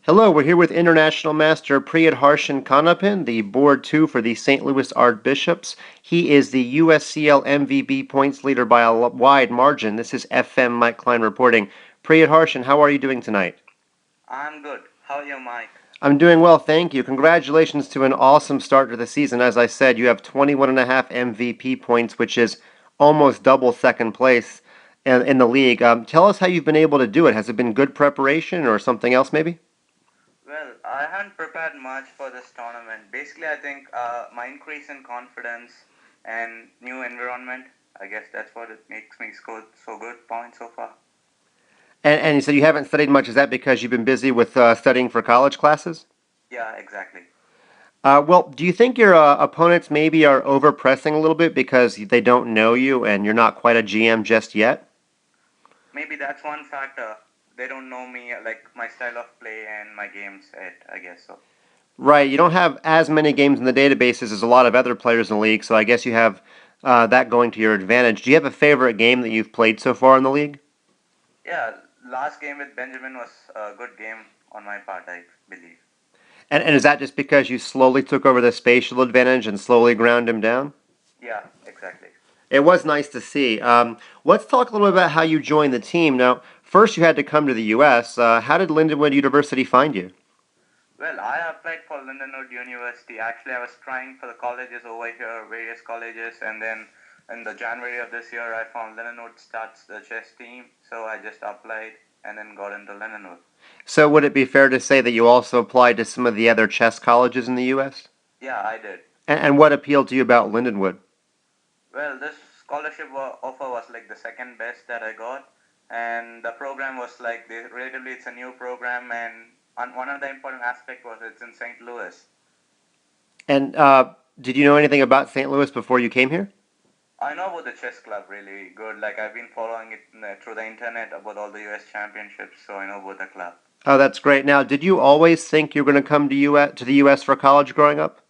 Hello, we're here with International Master Priyadharshan Kannappan, the Board 2 for the St. Louis Archbishops. He is the USCL MVP points leader by a wide margin. This is FM Mike Klein reporting. Priyadharshan, how are you doing tonight? I'm good. How are you, Mike? I'm doing well, thank you. Congratulations to an awesome start to the season. As I said, you have 21 and a half MVP points, which is almost double second place in the league. Tell us how you've been able to do it. Has it been good preparation or something else maybe? Well, I hadn't prepared much for this tournament. Basically, I think my increase in confidence and new environment, I guess that's what it makes me score so good points so far. And you said you haven't studied much. Is that because you've been busy with studying for college classes? Yeah, exactly. Well, do you think your opponents maybe are overpressing a little bit because they don't know you and you're not quite a GM just yet? Maybe that's one factor. They don't know me, like my style of play and my game set, I guess so. Right. You don't have as many games in the databases as a lot of other players in the league, so I guess you have that going to your advantage. Do you have a favorite game that you've played so far in the league? Yeah, last game with Benjamin was a good game on my part, I believe. And is that just because you slowly took over the spatial advantage and slowly ground him down? Yeah, exactly. It was nice to see. Let's talk a little bit about how you joined the team. Now, first you had to come to the U.S. How did Lindenwood University find you? Well, I applied for Lindenwood University. Actually, I was trying for the colleges over here, various colleges, and then in the January of this year, I found Lindenwood starts the chess team, so I just applied and then got into Lindenwood. So, would it be fair to say that you also applied to some of the other chess colleges in the U.S.? Yeah, I did. And what appealed to you about Lindenwood? Well, this scholarship offer was like the second best that I got, and the program was like relatively it's a new program, and one of the important aspect was it's in St. Louis. And did you know anything about St. Louis before you came here? I know about the chess club really good. Like I've been following it through the internet about all the U.S. championships, so I know about the club. Oh, that's great. Now, did you always think you were going to come to the U.S. for college growing up?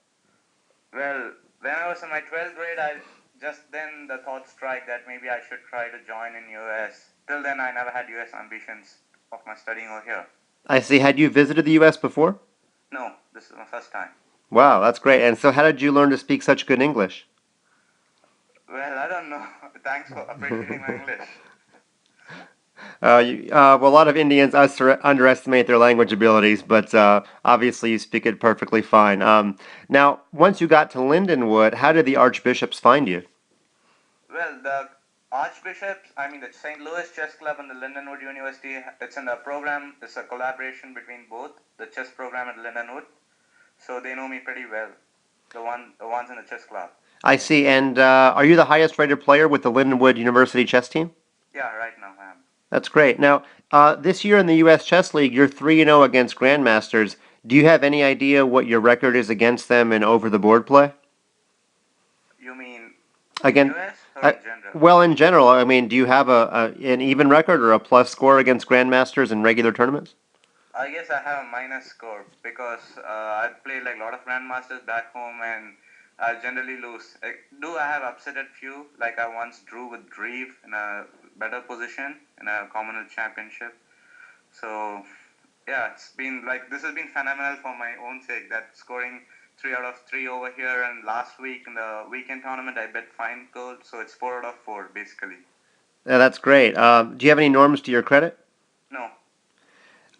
Well, when I was in my 12th grade, I just then the thought struck that maybe I should try to join in U.S. Till then, I never had U.S. ambitions of my studying over here. I see. Had you visited the U.S. before? No, this is my first time. Wow, that's great. And so, how did you learn to speak such good English? Well, I don't know. Thanks for appreciating my English. Well, a lot of Indians underestimate their language abilities, but obviously you speak it perfectly fine. Now, once you got to Lindenwood, how did the Archbishops find you? Well, the Archbishops, I mean the St. Louis Chess Club and the Lindenwood University, it's in the program. It's a collaboration between both the chess program at Lindenwood, so they know me pretty well. The ones in the chess club. I see. And are you the highest rated player with the Lindenwood University chess team? Yeah, right now I am. That's great. Now, this year in the U.S. Chess League, you're 3-0 against Grandmasters. Do you have any idea what your record is against them in over the board play? You mean in Again, US or in general? well, in general, I mean, do you have an even record or a plus score against Grandmasters in regular tournaments? I guess I have a minus score because I play like a lot of grandmasters back home and I generally lose. I have upsetted few? Like I once drew with Dreve in a better position in a Commonwealth Championship. So yeah, it's been like this has been phenomenal for my own sake. That scoring 3 out of 3 over here, and last week in the weekend tournament I bet fine gold, so it's 4 out of 4 basically. Yeah, that's great. Do you have any norms to your credit? No,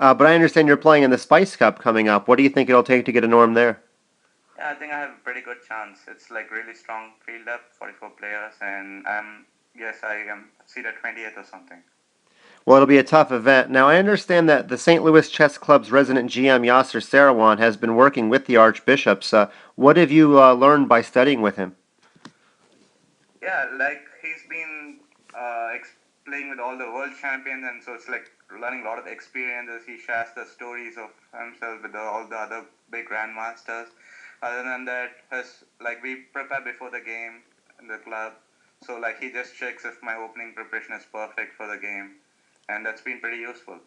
But I understand you're playing in the Spice Cup coming up. What do you think it'll take to get a norm there? yeah, I think I have a pretty good chance. It's like really strong field up, 44 players, and I am seated 20th or something. Well, it'll be a tough event. Now, I understand that the St. Louis Chess Club's resident GM Yasser Sarawan has been working with the Archbishops. What have you learned by studying with him? Yeah, like he's been playing with all the world champions, and so it's like learning a lot of experiences. He shares the stories of himself with all the other big grandmasters. Other than that, we prepare before the game in the club, so like he just checks if my opening preparation is perfect for the game, and that's been pretty useful.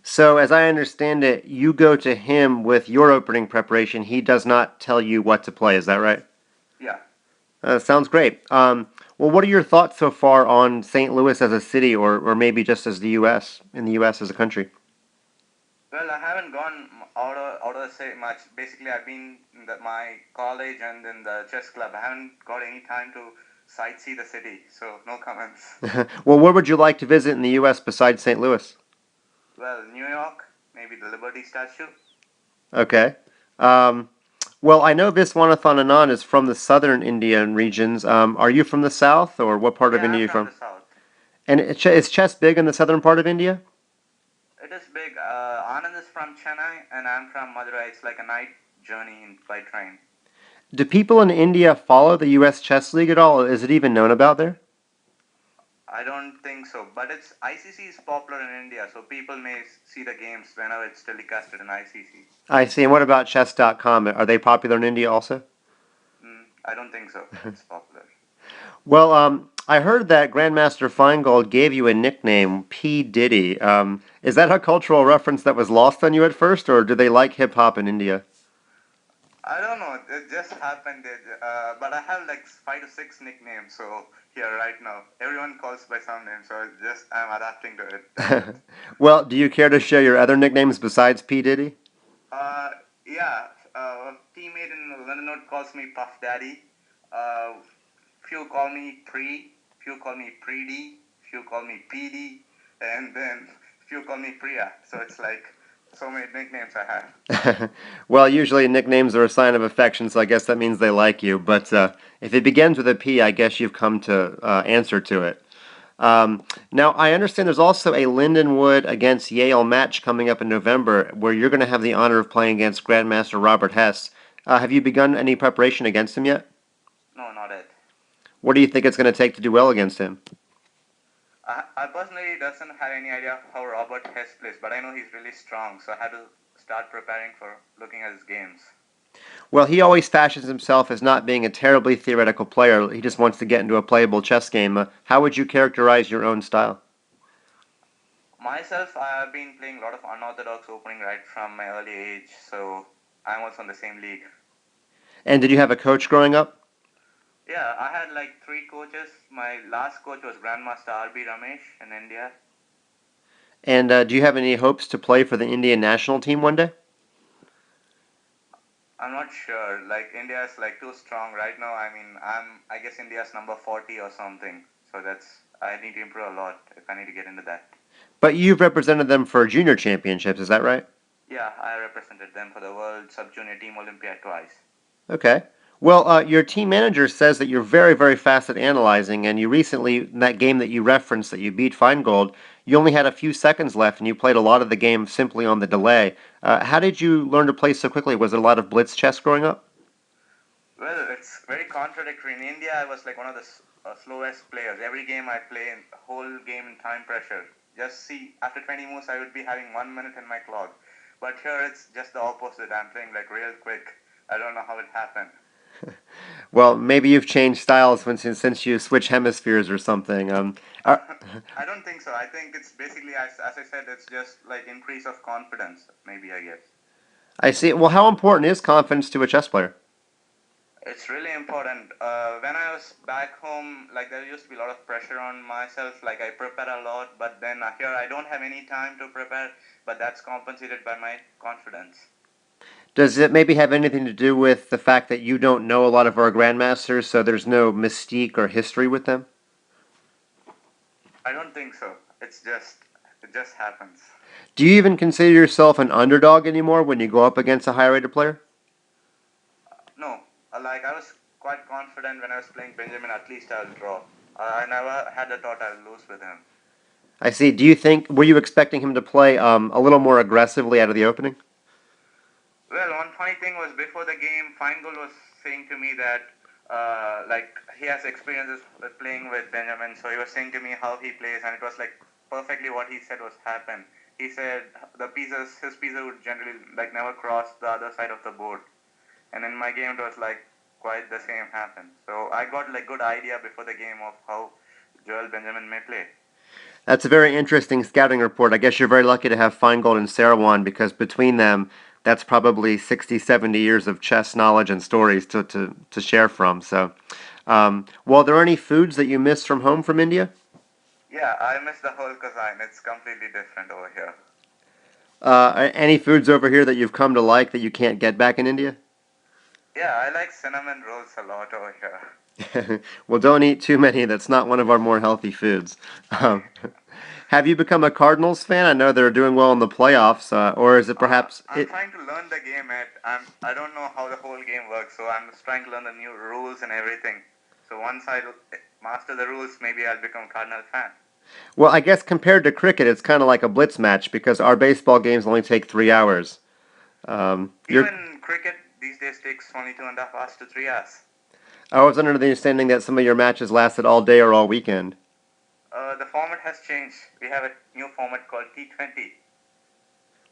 So, as I understand it, you go to him with your opening preparation. He does not tell you what to play. Is that right? Yeah. Sounds great. Well, what are your thoughts so far on St. Louis as a city, or maybe just as the U.S. in the U.S. as a country? Well, I haven't gone out of the same match. Basically, I've been in my college and in the chess club. I haven't got any time to sightsee the city, so no comments. Well, where would you like to visit in the U.S. besides St. Louis? Well, New York, maybe the Liberty Statue. Okay. Um, well, I know Viswanathan Anand is from the southern Indian regions. Are you from the south, or what part of Yeah, India are I'm you from from? the south. And is chess big in the southern part of India? It is big. Anand is from Chennai, and I'm from Madurai. It's like a night journey by train. Do people in India follow the U.S. Chess League at all? Is it even known about there? I don't think so, but it's ICC is popular in India, so people may see the games whenever it's telecasted in ICC. I see. And what about chess.com? Are they popular in India also? I don't think so. It's popular. Well, I heard that Grandmaster Feingold gave you a nickname, P. Diddy. Is that a cultural reference that was lost on you at first, or do they like hip hop in India? I don't know. It just happened. But I have like 5 to 6 nicknames. So here right now, everyone calls by some name. So I'm adapting to it. That's it. Well, do you care to share your other nicknames besides P. Diddy? Uh, yeah. A teammate in London calls me Puff Daddy. Uh, few call me Pre. Few call me Preedy. Few call me PD. And then few call me Priya. So it's like so many nicknames I have. Well, usually nicknames are a sign of affection, so I guess that means they like you. But if it begins with a P, I guess you've come to answer to it. Now, I understand there's also a Lindenwood against Yale match coming up in November where you're going to have the honor of playing against Grandmaster Robert Hess. Have you begun any preparation against him yet? No, not it. What do you think it's going to take to do well against him? I personally doesn't have any idea how Robert Hess plays, but I know he's really strong, so I had to start preparing for looking at his games. Well, he always fashions himself as not being a terribly theoretical player. He just wants to get into a playable chess game. How would you characterize your own style? Myself, I have been playing a lot of unorthodox opening right from my early age, so I'm also in the same league. And did you have a coach growing up? Yeah, I had like 3 coaches. My last coach was Grandmaster R.B. Ramesh in India. And do you have any hopes to play for the Indian national team one day? I'm not sure. Like India is like too strong right now. I mean, I guess India's number 40 or something. So I need to improve a lot if I need to get into that. But you've represented them for junior championships, is that right? Yeah, I represented them for the World Sub Junior Team Olympiad twice. Okay. Well, your team manager says that you're very, very fast at analyzing, and you recently, in that game that you referenced that you beat Feingold, you only had a few seconds left, and you played a lot of the game simply on the delay. How did you learn to play so quickly? Was it a lot of blitz chess growing up? Well, it's very contradictory. In India, I was like one of the slowest players. Every game I play, in whole game in time pressure. Just see, after 20 moves, I would be having 1 minute in my clock. But here it's just the opposite. I'm playing like real quick. I don't know how it happened. Well, maybe you've changed styles since you switch hemispheres or something. Are, I don't think so. I think it's basically, as I said, it's just like increase of confidence, maybe, I guess. I see. Well, how important is confidence to a chess player? It's really important. When I was back home, like there used to be a lot of pressure on myself. Like I prepare a lot, but then here I don't have any time to prepare. But that's compensated by my confidence. Does it maybe have anything to do with the fact that you don't know a lot of our grandmasters, so there's no mystique or history with them? I don't think so. It just happens. Do you even consider yourself an underdog anymore when you go up against a higher rated player? No, like I was quite confident when I was playing Benjamin. At least I'll draw. I never had a thought I'll lose with him. I see. Do you think, were you expecting him to play a little more aggressively out of the opening? Well, one funny thing was before the game, Feingold was saying to me that like he has experiences with playing with Benjamin, so he was saying to me how he plays, and it was like perfectly what he said was happen. He said his pieces would generally like never cross the other side of the board, and in my game it was like quite the same happened. So I got like good idea before the game of how Joel Benjamin may play. That's a very interesting scouting report. I guess you're very lucky to have Feingold and Sarawan because between them, that's probably 60, 70 years of chess knowledge and stories to share from. So, well, are there any foods that you miss from home from India? Yeah, I miss the whole cuisine. It's completely different over here. Any foods over here that you've come to like that you can't get back in India? Yeah, I like cinnamon rolls a lot over here. Well, don't eat too many. That's not one of our more healthy foods. Um, have you become a Cardinals fan? I know they're doing well in the playoffs, or is it perhaps I'm it? trying to learn the game. I don't know how the whole game works, so I'm just trying to learn the new rules and everything. So once I master the rules, maybe I'll become Cardinal fan. Well, I guess compared to cricket, it's kind of like a blitz match because our baseball games only take 3 hours. You're. Even cricket these days takes only 2.5 hours to 3 hours. I was under the understanding that some of your matches lasted all day or all weekend. The format has changed. We have a new format called T20.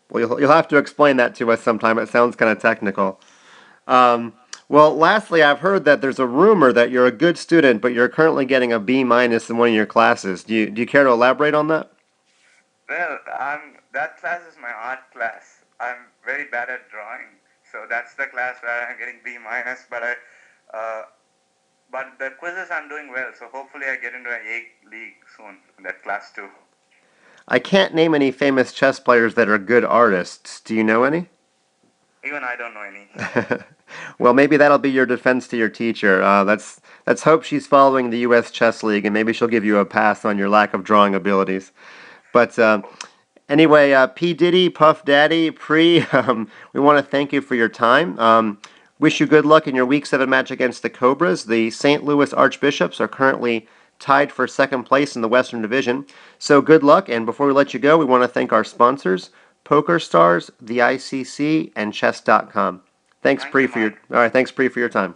Well, you'll have to explain that to us sometime. It sounds kind of technical. Um, well, lastly, I've heard that there's a rumor that you're a good student, but you're currently getting a B minus in one of your classes. Do you care to elaborate on that? Well, that class is my art class. I'm very bad at drawing, so that's the class where I'm getting B minus. Uh, but the quizzes I'm doing well, so hopefully I get into an A league soon in that class too. I can't name any famous chess players that are good artists. Do you know any? Even I don't know any. Well, maybe that'll be your defense to your teacher. Let's hope she's following the U.S. Chess League, and maybe she'll give you a pass on your lack of drawing abilities. But anyway, P Diddy, Puff Daddy, Pre, we want to thank you for your time. Wish you good luck in your Week 7 match against the Cobras. The St. Louis Archbishops are currently tied for second place in the Western Division. So good luck, and before we let you go, we want to thank our sponsors, PokerStars, the ICC, and Chess.com. Thanks, Thank Pre, you, for your Mark. all right. Thanks, Pre, for your time.